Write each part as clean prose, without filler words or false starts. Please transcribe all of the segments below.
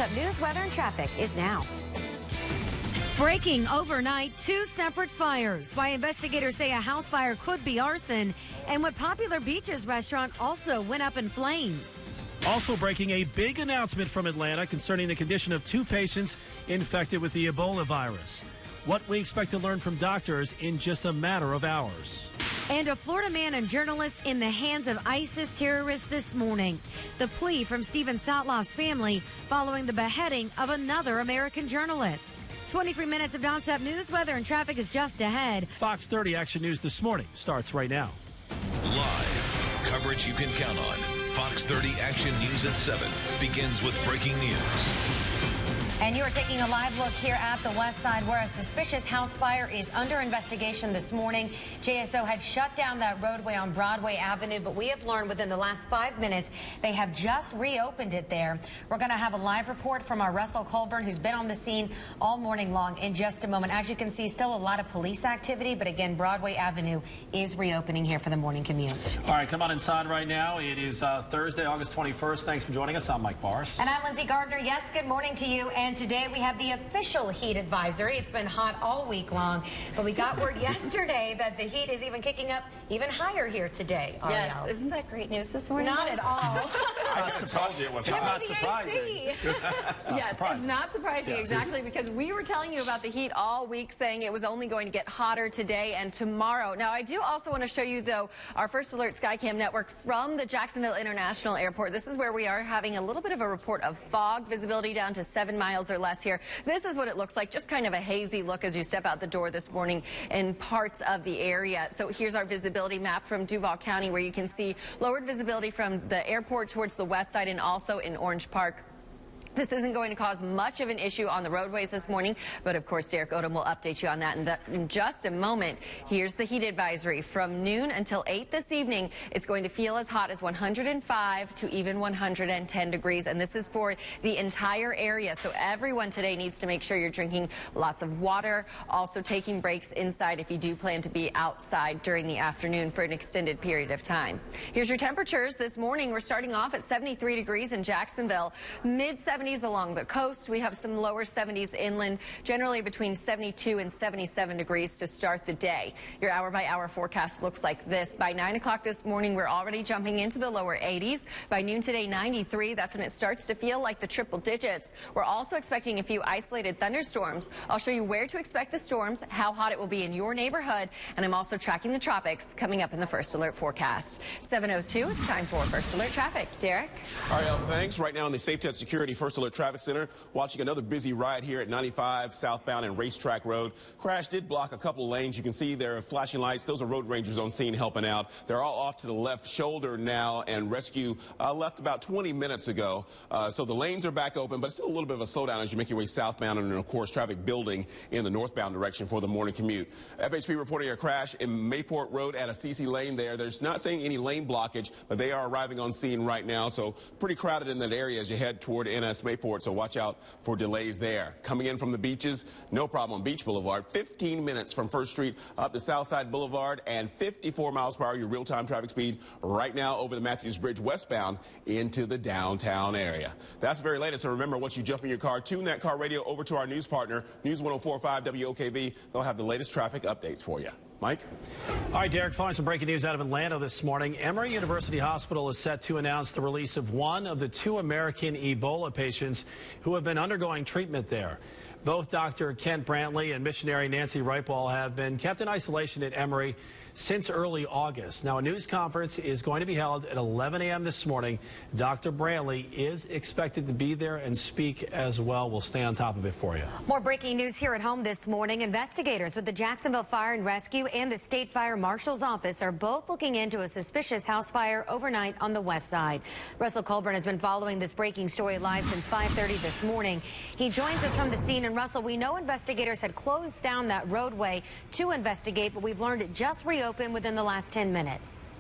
Up News, weather, and traffic is now. Breaking overnight, 2 separate fires. Why investigators say a house fire could be arson, and what Popular Beaches restaurant also went up in flames. Also breaking, a big announcement from Atlanta concerning the condition of 2 patients infected with the Ebola virus. What we expect to learn from doctors in just a matter of hours. And a Florida man and journalist in the hands of ISIS terrorists this morning. The plea from Steven Sotloff's family following the beheading of another American journalist. 23 minutes of nonstop news, weather, and traffic is just ahead. Fox 30 Action News this morning starts right now. Live coverage you can count on. Fox 30 Action News at 7 begins with breaking news. And you are taking a live look here at the west side where a suspicious house fire is under investigation this morning. JSO had shut down that roadway on Broadway Avenue, but we have learned within the last 5 minutes they have just reopened it there. We're going to have a live report from our Russell Colburn, who's been on the scene all morning long, in just a moment. As you can see, still a lot of police activity, but again, Broadway Avenue is reopening here for the morning commute. All right, come on inside right now. It is Thursday, August 21st. Thanks for joining us. I'm Mike Barrs. And I'm Lindsay Gardner. Yes, good morning to you. And today we have the official heat advisory. It's been hot all week long, but we got word yesterday that the heat is even kicking up even higher here today. Yes, isn't that great news this morning? Not at all. It's not surprising. It's not surprising, exactly, because we were telling you about the heat all week, saying it was only going to get hotter today and tomorrow. Now, I do also want to show you, though, our First Alert Skycam network from the Jacksonville International Airport. This is where we are having a little bit of a report of fog, visibility down to 7 miles or less here. This is what it looks like, just kind of a hazy look as you step out the door this morning in parts of the area. So here's our visibility map from Duval County, where you can see lowered visibility from the airport towards the west side and also in Orange Park. This isn't going to cause much of an issue on the roadways this morning, but of course Derek Odom will update you on that in just a moment. Here's the heat advisory. From noon until 8 this evening, it's going to feel as hot as 105 to even 110 degrees, and this is for the entire area. So everyone today needs to make sure you're drinking lots of water, also taking breaks inside if you do plan to be outside during the afternoon for an extended period of time. Here's your temperatures this morning. We're starting off at 73 degrees in Jacksonville, mid-70s along the coast. We have some lower 70s inland, generally between 72 and 77 degrees to start the day. Your hour-by-hour forecast looks like this. By 9 o'clock this morning, we're already jumping into the lower 80s. By noon today, 93. That's when it starts to feel like the triple digits. We're also expecting a few isolated thunderstorms. I'll show you where to expect the storms, how hot it will be in your neighborhood, and I'm also tracking the tropics coming up in the First Alert forecast. 7:02, it's time for First Alert traffic. Derek? Ariel, thanks. Right now in the Safety and Security First Alert Traffic Center, watching another busy ride here at 95 southbound and Racetrack Road. Crash did block a couple lanes. You can see there are flashing lights. Those are road rangers on scene helping out. They're all off to the left shoulder now, and rescue left about 20 minutes ago. So the lanes are back open, but still a little bit of a slowdown as you make your way southbound, and of course traffic building in the northbound direction for the morning commute. FHP reporting a crash in Mayport Road at a CC lane there. There's not saying any lane blockage, but they are arriving on scene right now. So pretty crowded in that area as you head toward NS Mayport. So watch out for delays there. Coming in from the beaches, no problem on Beach Boulevard. 15 minutes from First Street up to Southside Boulevard, and 54 miles per hour, your real-time traffic speed right now over the Matthews Bridge westbound into the downtown area. That's the very latest. So remember, once you jump in your car, tune that car radio over to our news partner, News 104.5 WOKV. They'll have the latest traffic updates for you. Mike? All right, Derek, following some breaking news out of Atlanta this morning. Emory University Hospital is set to announce the release of one of the 2 American Ebola patients who have been undergoing treatment there. Both Dr. Kent Brantley and missionary Nancy Wrightball have been kept in isolation at Emory since early August. Now, a news conference is going to be held at 11 a.m. this morning. Dr. Brantley is expected to be there and speak as well. We'll stay on top of it for you. More breaking news here at home this morning. Investigators with the Jacksonville Fire and Rescue and the State Fire Marshal's Office are both looking into a suspicious house fire overnight on the west side. Russell Colburn has been following this breaking story live since 5:30 this morning. He joins us from the scene. And Russell, we know investigators had closed down that roadway to investigate, but we've learned it just reopened within the last 10 minutes.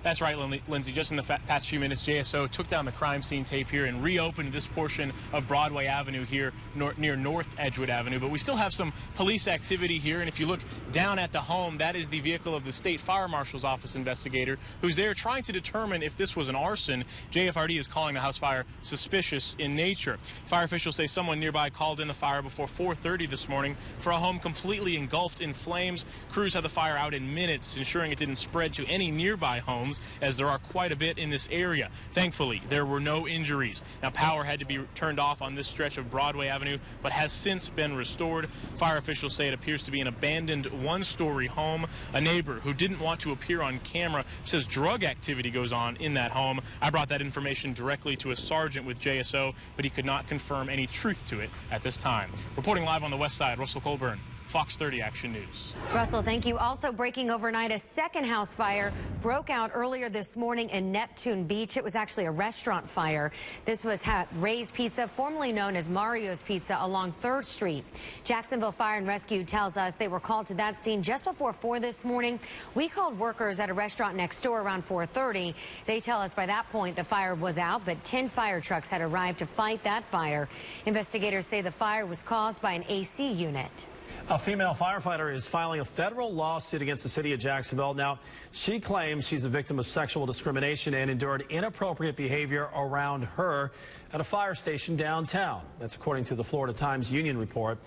That's right, Lindsay. Just in the past few minutes, JSO took down the crime scene tape here and reopened this portion of Broadway Avenue here near North Edgewood Avenue. But we still have some police activity here. And if you look down at the home, that is the vehicle of the State Fire Marshal's Office investigator who's there trying to determine if this was an arson. JFRD is calling the house fire suspicious in nature. Fire officials say someone nearby called in the fire before 4:30 this morning for a home completely engulfed in flames. Crews had the fire out in minutes, ensuring it didn't spread to any nearby homes, as there are quite a bit in this area. Thankfully, there were no injuries. Now, power had to be turned off on this stretch of Broadway Avenue, but has since been restored. Fire officials say it appears to be an abandoned one-story home. A neighbor who didn't want to appear on camera says drug activity goes on in that home. I brought that information directly to a sergeant with JSO, but he could not confirm any truth to it at this time. Reporting live on the west side, Russell Colburn, Fox 30 Action News. Russell, thank you. Also breaking overnight, a second house fire broke out earlier this morning in Neptune Beach. It was actually a restaurant fire. This was Ray's Pizza, formerly known as Mario's Pizza, along 3rd Street. Jacksonville Fire and Rescue tells us they were called to that scene just before 4 this morning. We called workers at a restaurant next door around 4:30. They tell us by that point the fire was out, but 10 fire trucks had arrived to fight that fire. Investigators say the fire was caused by an AC unit. A female firefighter is filing a federal lawsuit against the city of Jacksonville. Now, she claims she's a victim of sexual discrimination and endured inappropriate behavior around her at a fire station downtown. That's according to the Florida Times Union report.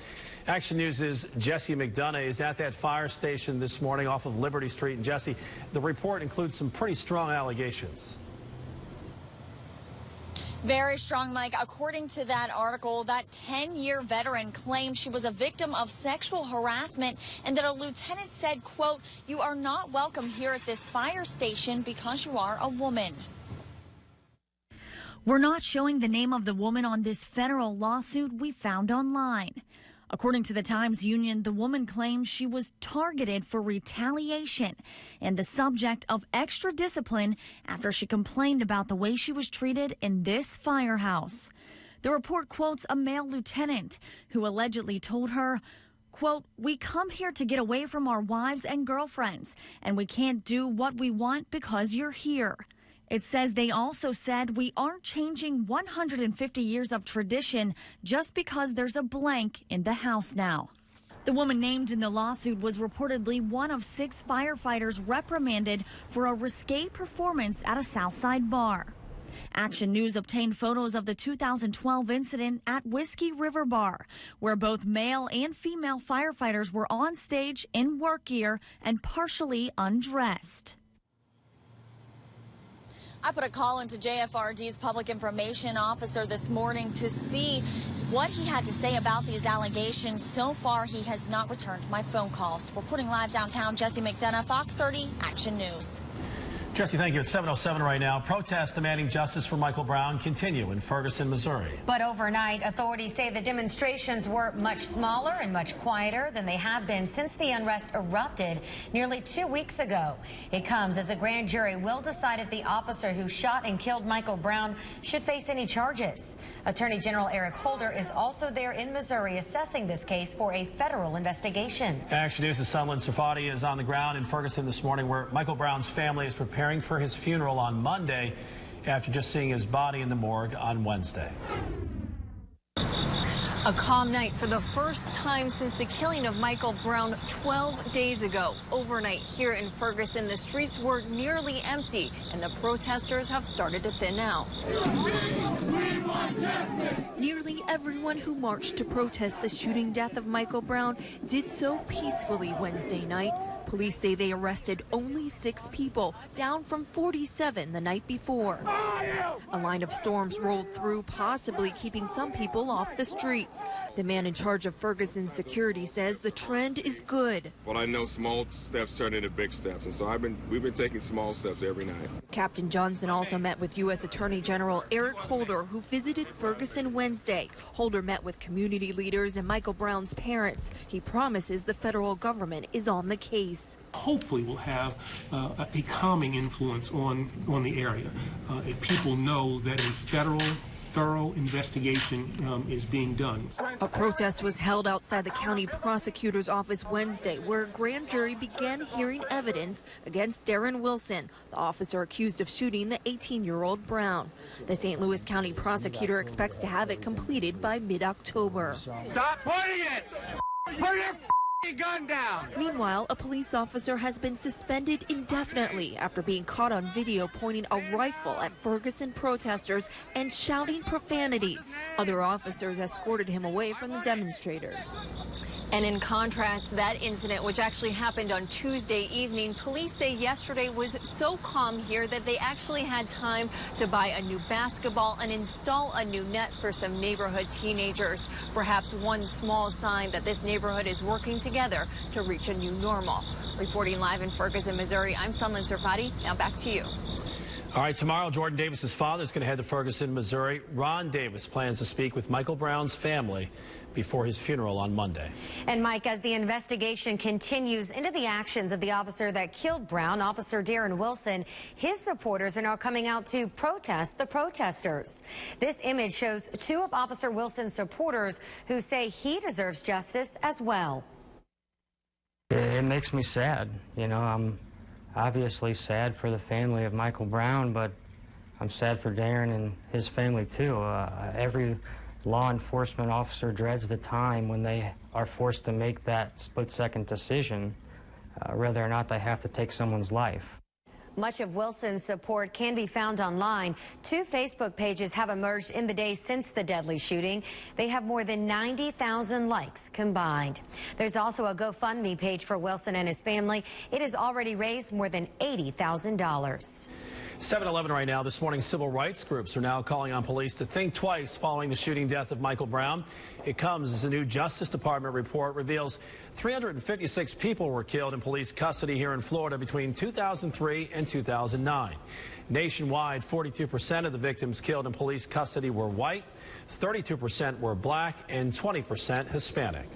Action News' Jesse McDonough is at that fire station this morning off of Liberty Street. And Jesse, the report includes some pretty strong allegations. Very strong, Mike. According to that article, that 10-year veteran claimed she was a victim of sexual harassment and that a lieutenant said, quote, "You are not welcome here at this fire station because you are a woman." We're not showing the name of the woman on this federal lawsuit we found online. According to the Times Union, the woman claims she was targeted for retaliation and the subject of extra discipline after she complained about the way she was treated in this firehouse. The report quotes a male lieutenant who allegedly told her, quote, "We come here to get away from our wives and girlfriends, and we can't do what we want because you're here." It says they also said we aren't changing 150 years of tradition just because there's a blank in the house now. The woman named in the lawsuit was reportedly one of 6 firefighters reprimanded for a risque performance at a Southside bar. Action News obtained photos of the 2012 incident at Whiskey River Bar, where both male and female firefighters were on stage in work gear and partially undressed. I put a call into JFRD's public information officer this morning to see what he had to say about these allegations. So far, he has not returned my phone calls. Reporting live downtown, Jesse McDonough, Fox 30 Action News. Jesse, thank you. It's 7:07 right now. Protests demanding justice for Michael Brown continue in Ferguson, Missouri. But overnight, authorities say the demonstrations were much smaller and much quieter than they have been since the unrest erupted nearly 2 weeks ago. It comes as a grand jury will decide if the officer who shot and killed Michael Brown should face any charges. Attorney General Eric Holder is also there in Missouri assessing this case for a federal investigation. Action News' Sunland Safadi is on the ground in Ferguson this morning, where Michael Brown's family is preparing for his funeral on Monday after just seeing his body in the morgue on Wednesday. A calm night for the first time since the killing of Michael Brown 12 days ago. Overnight here in Ferguson, the streets were nearly empty and the protesters have started to thin out. Nearly everyone who marched to protest the shooting death of Michael Brown did so peacefully Wednesday night. Police say they arrested only 6 people, down from 47 the night before. A line of storms rolled through, possibly keeping some people off the streets. The man in charge of Ferguson security says the trend is good. Well, I know small steps turn into big steps, and so we've been taking small steps every night. Captain Johnson also met with U.S. Attorney General Eric Holder, who visited Ferguson Wednesday. Holder met with community leaders and Michael Brown's parents. He promises the federal government is on the case. Hopefully will have a calming influence on the area. If people know that a federal thorough investigation is being done. A protest was held outside the county prosecutor's office Wednesday, where a grand jury began hearing evidence against Darren Wilson, the officer accused of shooting the 18-year-old Brown. The St. Louis County prosecutor expects to have it completed by mid-October. Stop pointing it! Put your gun down! Meanwhile, a police officer has been suspended indefinitely after being caught on video pointing a rifle at Ferguson protesters and shouting profanities. Other officers escorted him away from the demonstrators. And in contrast, that incident, which actually happened on Tuesday evening, police say yesterday was so calm here that they actually had time to buy a new basketball and install a new net for some neighborhood teenagers. Perhaps one small sign that this neighborhood is working together to reach a new normal. Reporting live in Ferguson, Missouri, I'm Sunland Serfati. Now back to you. All right, tomorrow, Jordan Davis's father is going to head to Ferguson, Missouri. Ron Davis plans to speak with Michael Brown's family before his funeral on Monday. And Mike, as the investigation continues into the actions of the officer that killed Brown, Officer Darren Wilson, his supporters are now coming out to protest the protesters. This image shows two of Officer Wilson's supporters who say he deserves justice as well. It makes me sad. You know, I'm obviously sad for the family of Michael Brown, but I'm sad for Darren and his family too. Every law enforcement officer dreads the time when they are forced to make that split-second decision, whether or not they have to take someone's life. Much of Wilson's support can be found online. Two Facebook pages have emerged in the days since the deadly shooting. They have more than 90,000 likes combined. There's also a GoFundMe page for Wilson and his family. It has already raised more than $80,000. 7-11 right now. This morning, civil rights groups are now calling on police to think twice following the shooting death of Michael Brown. It comes as a new Justice Department report reveals 356 people were killed in police custody here in Florida between 2003 and 2009. Nationwide, 42% of the victims killed in police custody were white, 32% were black, and 20% Hispanic.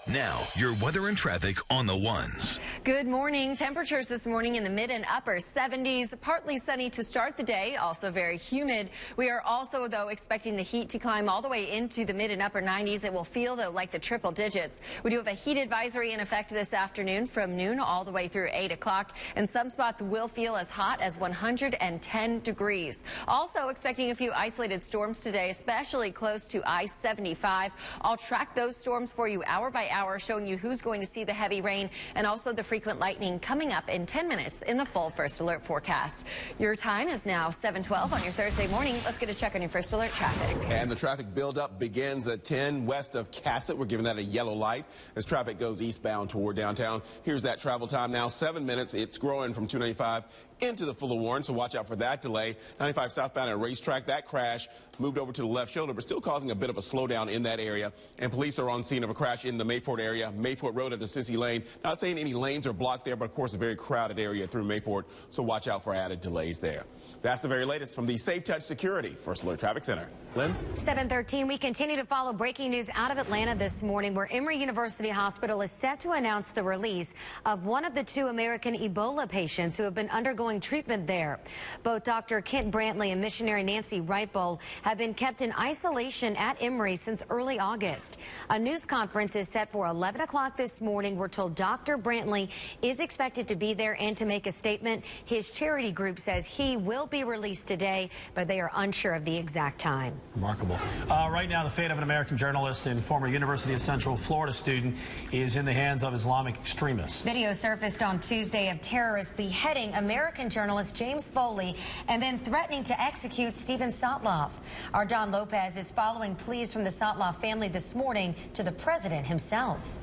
Now, your weather and traffic on the ones. Good morning. Temperatures this morning in the mid and upper 70s. Partly sunny to start the day, also very humid. We are also, though, expecting the heat to climb all the way into the mid and upper 90s. It will feel, though, like the triple digits. We do have a heat advisory in effect this afternoon from noon all the way through 8 o'clock. And some spots will feel as hot as 110 degrees. Also expecting a few isolated storms today, especially close to I-75. I'll track those storms for you hour by hour, showing you who's going to see the heavy rain and also the frequent lightning coming up in 10 minutes in the full First Alert forecast. Your time is now 7:12 on your Thursday morning. Let's get a check on your First Alert traffic. And the traffic buildup begins at 10 west of Cassett. We're giving that a yellow light as traffic goes eastbound toward downtown. Here's that travel time now, 7 minutes. It's growing from 295 into the Fuller Warren, so watch out for that delay. 95 southbound at Racetrack, that crash moved over to the left shoulder, but still causing a bit of a slowdown in that area. And police are on scene of a crash in the Mayport area, Mayport Road at the Sissy Lane. Not saying any lanes are blocked there, but of course a very crowded area through Mayport, so watch out for added delays there. That's the very latest from the Safe Touch Security First Alert Traffic Center. Linz? 7:13. We continue to follow breaking news out of Atlanta this morning, where Emory University Hospital is set to announce the release of one of the two American Ebola patients who have been undergoing treatment there. Both Dr. Kent Brantley and missionary Nancy Wrightbowl have been kept in isolation at Emory since early August. A news conference is set for 11 o'clock this morning. We're told Dr. Brantley is expected to be there and to make a statement. His charity group says he will be released today, but they are unsure of the exact time. Remarkable. Right now, the fate of an American journalist and former University of Central Florida student is in the hands of Islamic extremists. Video surfaced on Tuesday of terrorists beheading American journalist James Foley and then threatening to execute Stephen Sotloff. Our Don Lopez is following pleas from the Sotloff family this morning to the president himself.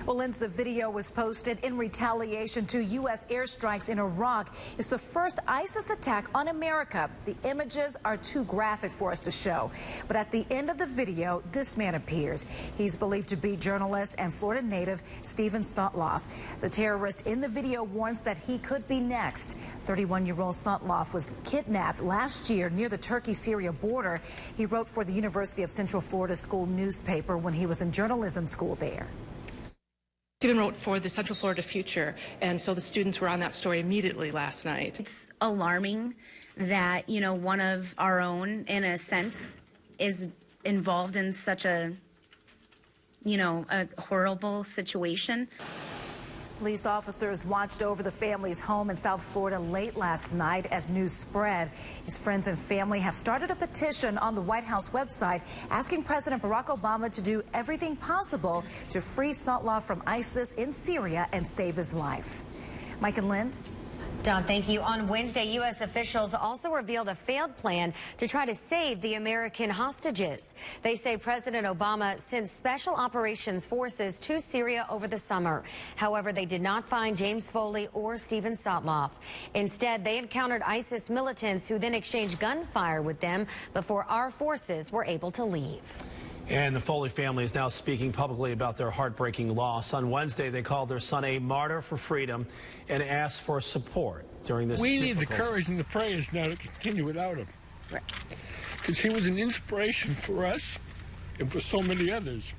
Well, Linz, the video was posted in retaliation to U.S. airstrikes in Iraq. It's the first ISIS attack on America. The images are too graphic for us to show. But at the end of the video, this man appears. He's believed to be journalist and Florida native Stephen Sotloff. The terrorist in the video warns that he could be next. 31-year-old Sotloff was kidnapped last year near the Turkey-Syria border. He wrote for the University of Central Florida School newspaper when he was in journalism school there. Stephen wrote for the Central Florida Future, and so the students were on that story immediately last night. It's alarming that, one of our own, in a sense, is involved in such a, a horrible situation. Police officers watched over the family's home in South Florida late last night as news spread. His friends and family have started a petition on the White House website asking President Barack Obama to do everything possible to free Saatlah from ISIS in Syria and save his life. Mike and Lynn. Don, thank you. On Wednesday, U.S. officials also revealed a failed plan to try to save the American hostages. They say President Obama sent special operations forces to Syria over the summer. However, they did not find James Foley or Stephen Saatlah. Instead, they encountered ISIS militants who then exchanged gunfire with them before our forces were able to leave. And the Foley family is now speaking publicly about their heartbreaking loss. On Wednesday, they called their son a martyr for freedom and asked for support during this. We need the courage and the prayers now to continue without him. Because he was an inspiration for us and for so many others.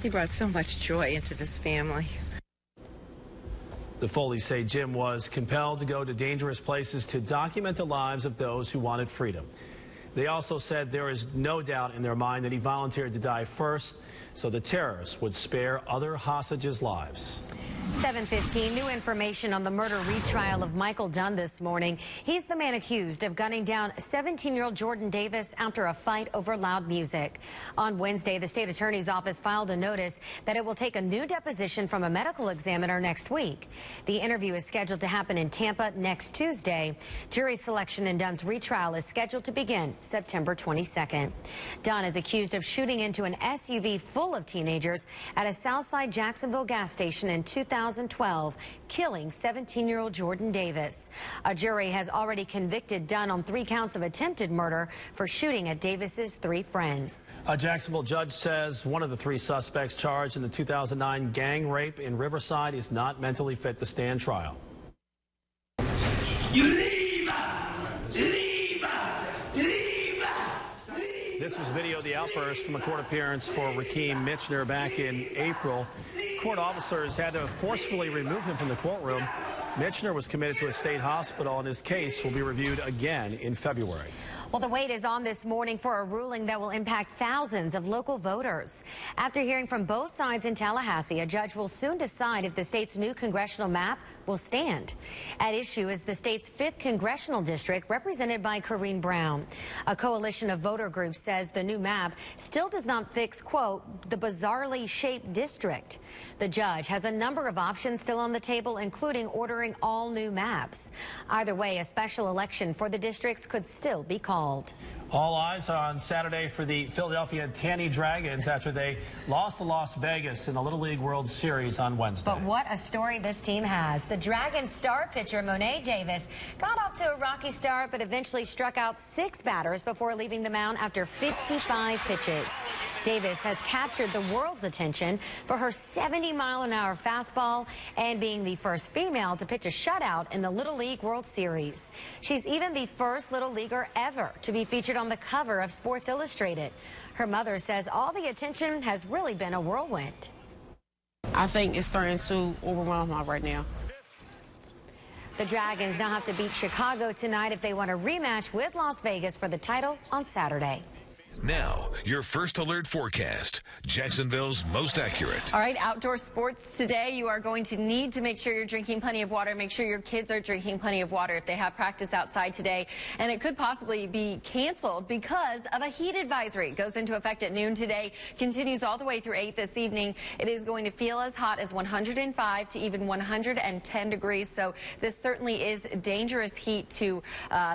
He brought so much joy into this family. The Foleys say Jim was compelled to go to dangerous places to document the lives of those who wanted freedom. They also said there is no doubt in their mind that he volunteered to die first so the terrorists would spare other hostages' lives. 7:15, new information on the murder retrial of Michael Dunn this morning. He's the man accused of gunning down 17-year-old Jordan Davis after a fight over loud music. On Wednesday, the state attorney's office filed a notice that it will take a new deposition from a medical examiner next week. The interview is scheduled to happen in Tampa next Tuesday. Jury selection in Dunn's retrial is scheduled to begin September 22nd. Dunn is accused of shooting into an SUV full of teenagers at a Southside Jacksonville gas station in 2012, killing 17-year-old Jordan Davis. A jury has already convicted Dunn on 3 counts of attempted murder for shooting at Davis's 3 friends. A Jacksonville judge says one of the 3 suspects charged in the 2009 gang rape in Riverside is not mentally fit to stand trial. You leave! Leave! This was video of the outburst from a court appearance for Rakeem Michener back in April. Court officers had to forcefully remove him from the courtroom. Michener was committed to a state hospital, and his case will be reviewed again in February. Well, the wait is on this morning for a ruling that will impact thousands of local voters. After hearing from both sides in Tallahassee, a judge will soon decide if the state's new congressional map will stand. At issue is the state's 5th congressional district, represented by Corrine Brown. A coalition of voter groups says the new map still does not fix, quote, the bizarrely shaped district. The judge has a number of options still on the table, including ordering all new maps. Either way, a special election for the districts could still be called. All eyes are on Saturday for the Philadelphia Tanny Dragons after they lost to Las Vegas in the Little League World Series on Wednesday. But what a story this team has. The Dragons star pitcher, Monet Davis, got off to a rocky start but eventually struck out 6 batters before leaving the mound after 55 pitches. Davis has captured the world's attention for her 70-mile-an-hour fastball and being the first female to pitch a shutout in the Little League World Series. She's even the first Little Leaguer ever to be featured on the cover of Sports Illustrated. Her mother says all the attention has really been a whirlwind. I think it's starting to overwhelm her right now. The Dragons now have to beat Chicago tonight if they want a rematch with Las Vegas for the title on Saturday. Now, your first alert forecast, Jacksonville's most accurate. All right, outdoor sports today. You are going to need to make sure you're drinking plenty of water. Make sure your kids are drinking plenty of water if they have practice outside today. And it could possibly be canceled because of a heat advisory. It goes into effect at noon today, continues all the way through 8 this evening. It is going to feel as hot as 105 to even 110 degrees. So this certainly is dangerous heat to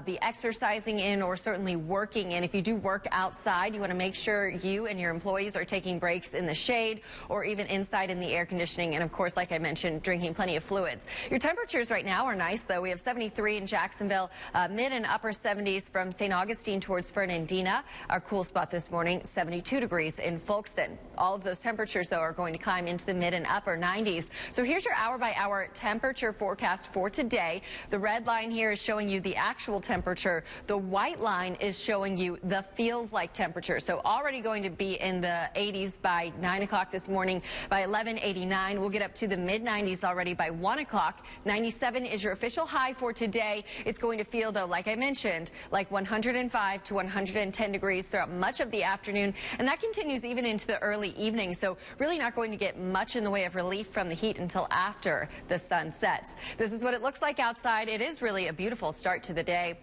be exercising in or certainly working in. If you do work outside, you want to make sure you and your employees are taking breaks in the shade or even inside in the air conditioning. And of course, like I mentioned, drinking plenty of fluids. Your temperatures right now are nice, though. We have 73 in Jacksonville, mid and upper 70s from St. Augustine towards Fernandina. Our cool spot this morning, 72 degrees in Folkston. All of those temperatures, though, are going to climb into the mid and upper 90s. So here's your hour-by-hour temperature forecast for today. The red line here is showing you the actual temperature. The white line is showing you the feels like temperatures. So already going to be in the 80s by 9 o'clock this morning. By 11, 89. We'll get up to the mid-90s already by 1 o'clock. 97 is your official high for today. It's going to feel, though, like I mentioned, like 105 to 110 degrees throughout much of the afternoon. And that continues even into the early evening. So really not going to get much in the way of relief from the heat until after the sun sets. This is what it looks like outside. It is really a beautiful start to the day.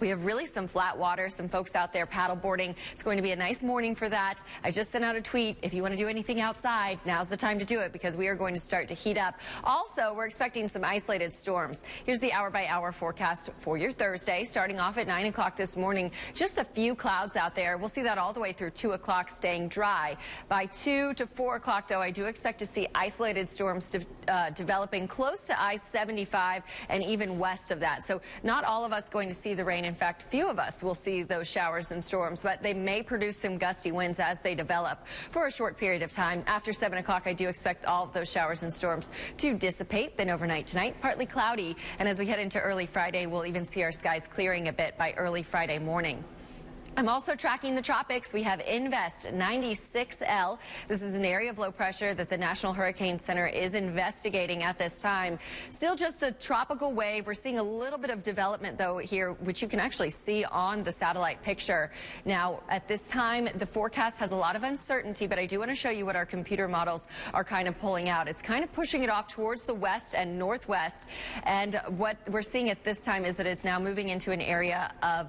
We have really some flat water, some folks out there paddleboarding. It's going to be a nice morning for that. I just sent out a tweet. If you want to do anything outside, now's the time to do it because we are going to start to heat up. Also, we're expecting some isolated storms. Here's the hour-by-hour forecast for your Thursday, starting off at 9 o'clock this morning. Just a few clouds out there. We'll see that all the way through 2 o'clock, staying dry. By 2 to 4 o'clock, though, I do expect to see isolated storms developing close to I-75 and even west of that. So not all of us going to see the rain. In fact, few of us will see those showers and storms, but they may produce some gusty winds as they develop for a short period of time. After 7 o'clock, I do expect all of those showers and storms to dissipate. Then overnight tonight, partly cloudy. And as we head into early Friday, we'll even see our skies clearing a bit by early Friday morning. I'm also tracking the tropics. We have Invest 96L. This is an area of low pressure that the National Hurricane Center is investigating at this time. Still just a tropical wave. We're seeing a little bit of development, though, here, which you can actually see on the satellite picture. Now, at this time, the forecast has a lot of uncertainty, but I do want to show you what our computer models are kind of pulling out. It's kind of pushing it off towards the west and northwest. And what we're seeing at this time is that it's now moving into an area of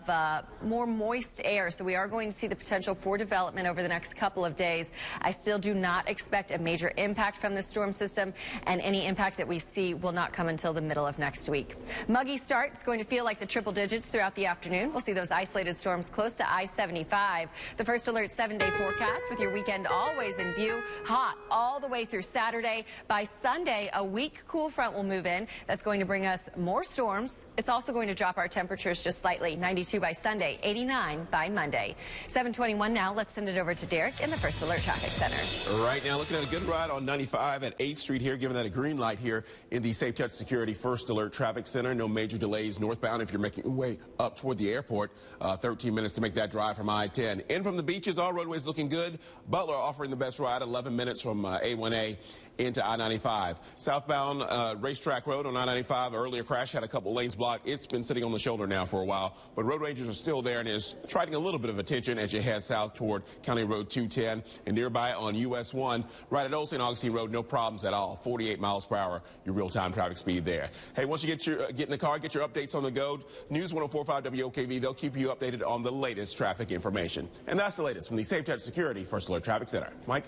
more moist air. So we are going to see the potential for development over the next couple of days. I still do not expect a major impact from the storm system, and any impact that we see will not come until the middle of next week. Muggy start. It's going to feel like the triple digits throughout the afternoon. We'll see those isolated storms close to I-75. The First Alert 7-day forecast with your weekend always in view. Hot all the way through Saturday. By Sunday, a weak cool front will move in. That's going to bring us more storms. It's also going to drop our temperatures just slightly. 92 by Sunday, 89 by Monday. 7:21 now. Let's send it over to Derek in the First Alert Traffic Center. Right now, looking at a good ride on 95 at 8th Street here, giving that a green light here in the Safe Touch Security First Alert Traffic Center. No major delays northbound if you're making your way up toward the airport. 13 minutes to make that drive from I-10. In from the beaches, all roadways looking good. Butler offering the best ride, 11 minutes from A1A into I-95. Southbound Racetrack Road on I-95, earlier crash had a couple lanes blocked. It's been sitting on the shoulder now for a while, but road rangers are still there and is attracting a little bit of attention as you head south toward County Road 210 and nearby on US 1. Right at Old St. Augustine Road, no problems at all. 48 miles per hour, your real-time traffic speed there. Hey, once you get in the car, get your updates on the go. News 104.5 WOKV, they'll keep you updated on the latest traffic information. And that's the latest from the Safe Touch Security First Alert Traffic Center. Mike?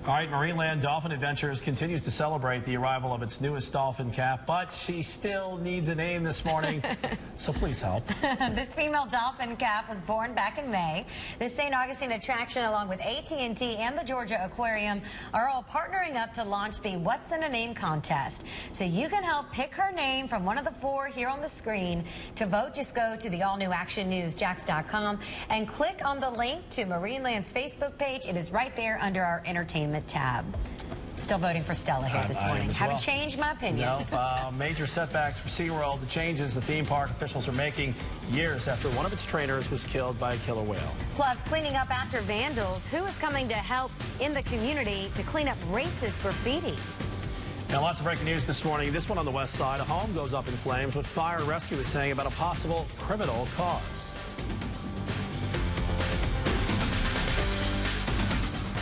All right, Marineland Dolphin Adventures continues to celebrate the arrival of its newest dolphin calf, but she still needs a name this morning, so please help. This female dolphin calf was born back in May. The St. Augustine attraction, along with AT&T and the Georgia Aquarium, are all partnering up to launch the What's in a Name contest. So you can help pick her name from one of the 4 here on the screen. To vote, just go to the all-new actionnewsjax.com and click on the link to Marineland's Facebook page. It is right there under our entertainment tab. Still voting for Stella here this morning. Haven't changed my opinion. No, major setbacks for SeaWorld. The changes the theme park officials are making years after one of its trainers was killed by a killer whale. Plus, cleaning up after vandals. Who is coming to help in the community to clean up racist graffiti? Now, lots of breaking news this morning. This one on the west side. A home goes up in flames. What fire rescue is saying about a possible criminal cause.